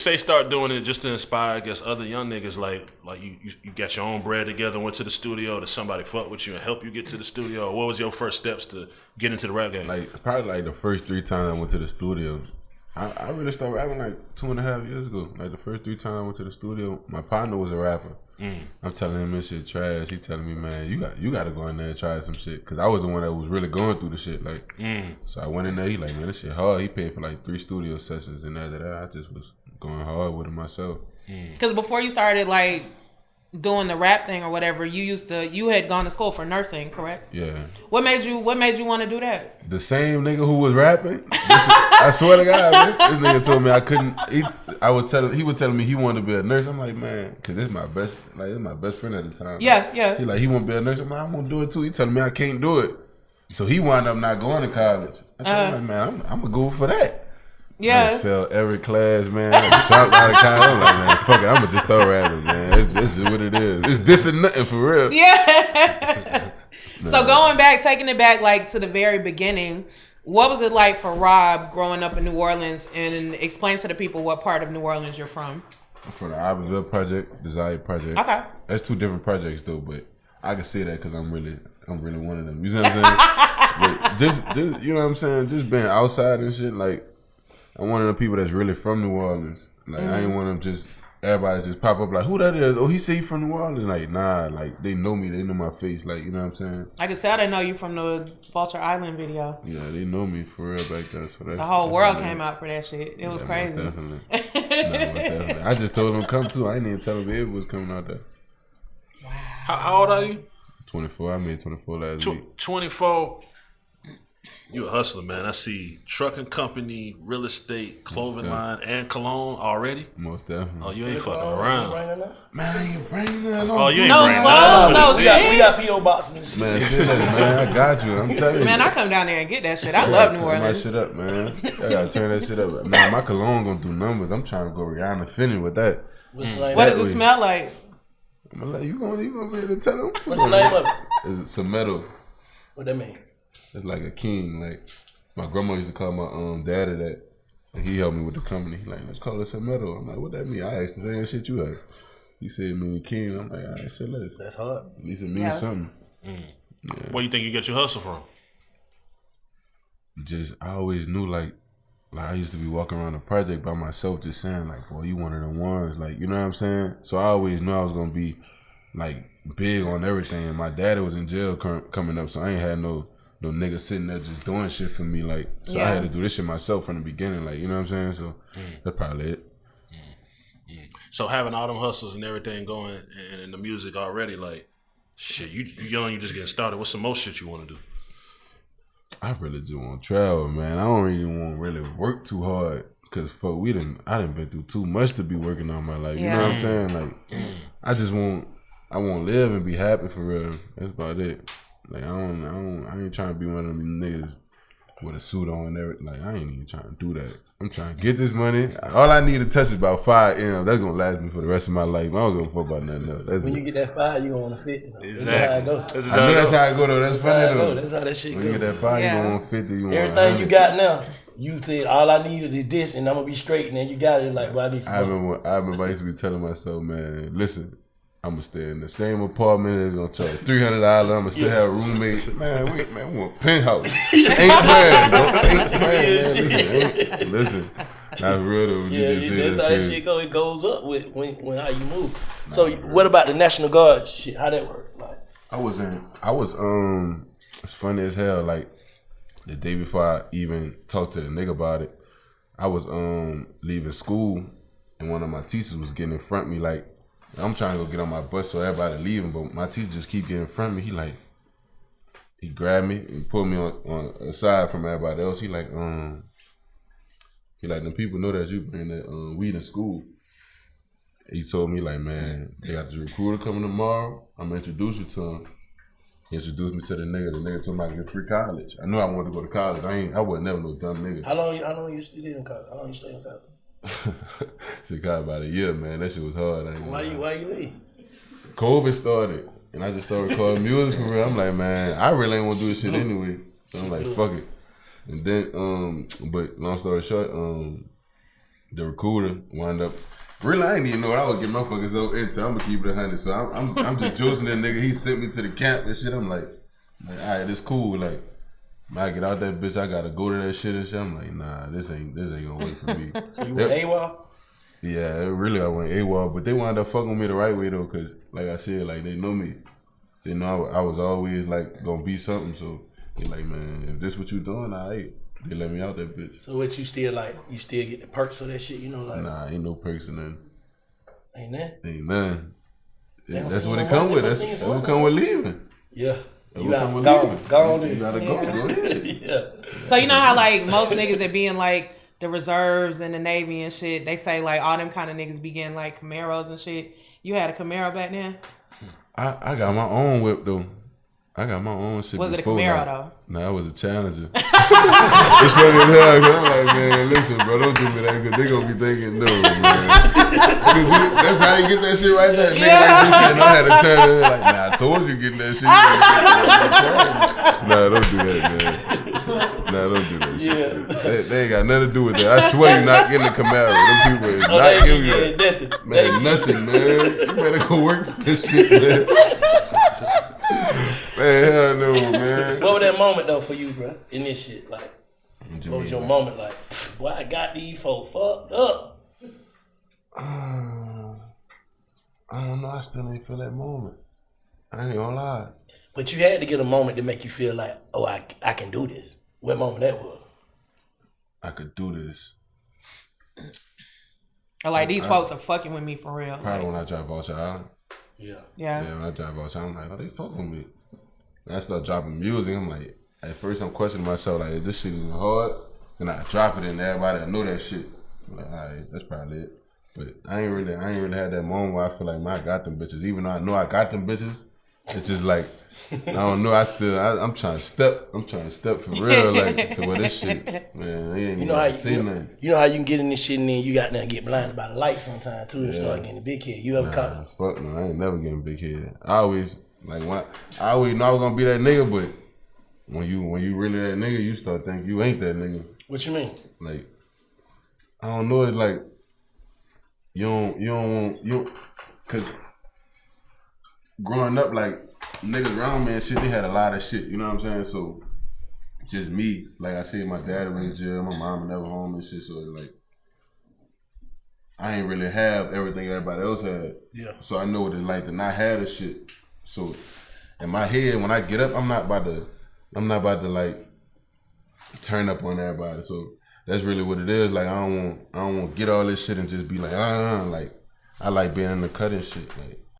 Say start doing it just to inspire, I guess, other young niggas. Like you got your own bread together, went to the studio. Did somebody fuck with you and help you get to the studio? What was your first steps to get into the rap game? Like probably like the first 3 times I went to the studio. I really started rapping like 2.5 years ago. Like the first 3 times I went to the studio, my partner was a rapper. I'm telling him this shit trash. He telling me, man, you got to go in there and try some shit. Cause I was the one that was really going through the shit. Like, so I went in there. He like, man, this shit hard. He paid for like 3 studio sessions, and after that, I just was going hard with it myself. Cause before you started like doing the rap thing or whatever, you had gone to school for nursing, correct? Yeah. What made you want to do that? The same nigga who was rapping. I swear to God, man. This nigga told me I couldn't. He was telling me he wanted to be a nurse. I'm like, man, cause this is my best friend at the time. Yeah. He want to be a nurse. I'm like, I'm gonna do it too. He telling me I can't do it. So he wound up not going to college. I told him, like, man, I'm gonna go for that. Yeah. I failed every class, man. I dropped out of college. I'm like, man, fuck it. I'm gonna just start rapping, man. This is what it is. It's this and nothing for real. Yeah. So taking it back like to the very beginning, what was it like for Rob growing up in New Orleans? And explain to the people what part of New Orleans you're from. I'm from the Iberville project, Desire project. Okay. That's 2 different projects though, but I can say that because I'm really one of them. You see what I'm saying? But just you know what I'm saying? Just being outside and shit, like I'm one of the people that's really from New Orleans. Like I ain't one of them everybody just pop up like, who that is? Oh, he say he from New Orleans. Like, nah, like they know me, they know my face, like, you know what I'm saying? I could tell they know you from the Vulture Island video. Yeah, they know me for real back then. So the whole world came out for that shit. It was crazy. Most definitely. Definitely. I just told them come too. I didn't even tell them it was coming out there. Wow. How old are you? 24. I made 24 last week. 24. You a hustler, man. I see trucking company, real estate, clothing line, and cologne already. Most definitely. Oh, you ain't fucking around. Man, you bring that on. Oh, you ain't bringing that No, we got P.O. boxes and shit. Man, shit, man, I got you. I'm telling you. Man, I come down there and get that shit. I love New Orleans. My shit up, man. I gotta turn that shit up. Man, my cologne gonna do numbers. I'm trying to go Rihanna Finney with that. What does it smell like? I'm gonna let you gonna be able to tell them. What's the name of it? It's some metal. What that mean? It's like a king. Like my grandma used to call my daddy that. And he helped me with the company. He like, let's call it some metal. I'm like, what that mean? I asked the same shit you asked. He said, "Me king." I'm like, all right, say less. That's hard. At least it means something. Yeah. Where you think you get your hustle from? Just I always knew like I used to be walking around the project by myself, just saying like, boy, you one of them ones, like, you know what I'm saying? So I always knew I was gonna be like big on everything. And my daddy was in jail coming up, so I ain't had no nigga sitting there just doing shit for me, like, so I had to do this shit myself from the beginning, like, you know what I'm saying? So that's probably it. So having all them hustles and everything going and the music already, like, shit, you young, you just getting started. What's the most shit you want to do? I really just want to travel, man. I don't even want to really work too hard because I done been through too much to be working on my life. You know what I'm saying? Like, I want to live and be happy for real. That's about it. Like, I ain't trying to be one of them niggas with a suit on and everything. Like, I ain't even trying to do that. I'm trying to get this money. All I need to touch is about 5 M. That's gonna last me for the rest of my life. I don't give a fuck about nothing else. When you get that 5, you gonna want to 50. Exactly. That's how it go. I know that's how it go though. That's funny though. That's how that shit when go. you get that 5, you gonna want 50. You want everything 100. you got now. You said all I needed is this, and I'm gonna be straight. And then you got it. Like, well, I need some. I remember I used to be telling myself, man, listen, I'm gonna stay in the same apartment. It's gonna charge $300. I'm gonna still have roommates. Man, we want a penthouse. Ain't playing, bro. Ain't playing, man. Listen. Not real though. That's how that shit go. It goes up with when how you move. So what about the National Guard shit? How that work? Like, I was it's funny as hell. Like the day before I even talked to the nigga about it, I was leaving school and one of my teachers was getting in front of me. Like, I'm trying to go get on my bus so everybody leaving, but my teacher just keep getting in front of me. He grabbed me and pulled me on aside from everybody else. He like, them people know that you bring that weed in school. He told me like, man, they got this recruiter coming tomorrow. I'm gonna introduce you to him. He introduced me to the nigga. The nigga told me I could get free college. I knew I wanted to go to college. I wasn't never no dumb nigga. How long you stayed in college? How long you stayed in college? Stayed college about a year, man. That shit was hard. Why you leave? COVID started, and I just started recording music for real. I'm like, man, I really ain't want to do this shit anyway. So I'm like, fuck it. And then, but long story short, the recruiter wound up. Really, I didn't even know what I would get motherfuckers up into. I'm gonna keep it 100. So I'm just juicing that nigga. He sent me to the camp and shit. I'm like, all right, it's cool. Like, when I get out that bitch, I gotta go to that shit and shit. I'm like, nah, this ain't gonna work for me. So you went AWOL? Yeah, really, I went AWOL, but they wound up fucking with me the right way though, cause like I said, like they know me. They know I was always like gonna be something. So they like, man, if this what you doing, alright. They let me out that bitch. So what you still like? You still get the perks for that shit? You know, like nah, ain't no perks or nothing. Ain't that? Ain't nothing. That's what it come with. That's what come with leaving. Yeah. You gotta go. You gotta go. Go ahead. Yeah. So you know how like most niggas that be in like the reserves and the Navy and shit, they say like all them kind of niggas be getting like Camaros and shit. You had a Camaro back then? I got my own whip though. I got my own shit. Was it a before, Camaro like, though? Nah, it was a Challenger. It's funny as hell, cause I'm like, man, listen, bro, don't do me that, cause they gonna be thinking, no, man. That's how they get that shit right there. Nigga like this shit, and I had to turn it like, nah, I told you getting that shit. Nah, don't do that, man. Nah, don't do that shit. They ain't got nothing to do with that. I swear you're not getting a Camaro. Them people is not giving you that. Man, nothing, man. You better go work for this shit, man. Man, hell no, man. What was that moment though for you, bro? In this shit, like, what was your moment like? Boy, I got these folks fucked up. I don't know. I still ain't feel that moment. I ain't gonna lie. But you had to get a moment to make you feel like, oh, I can do this. What moment that was? I could do this. Or like these folks are fucking with me for real. Probably like, when I drive out Island. Yeah. Yeah. Yeah, when I drive out I'm like, oh, they fucking with me. And I start dropping music. I'm like, at first I'm questioning myself, like, is this shit even hard? Then I drop it and everybody know that shit. I'm like, all right, that's probably it. But I ain't really had that moment where I feel like, man, I got them bitches. Even though I know I got them bitches, it's just like, I don't know. I'm trying to step for real, like, to where this shit, man, they ain't even say nothing. You know how you can get in this shit and then you got to get blinded by the light sometimes too and start getting a big head. You ever caught it? Fuck no, I ain't never getting a big head. I always know I was gonna be that nigga, but when you really that nigga, you start thinking you ain't that nigga. What you mean? Like, I don't know. It's like you don't cause growing up, like, niggas around me and shit, they had a lot of shit, you know what I'm saying? So, just me, like I said, my dad was in jail, my mom never home and shit, so like, I ain't really have everything everybody else had. Yeah. So I know what it's like to not have the shit. So, in my head, when I get up, I'm not about to like, turn up on everybody, so that's really what it is. Like, I don't want to get all this shit and just be like, like, I like being in the cut and shit, like.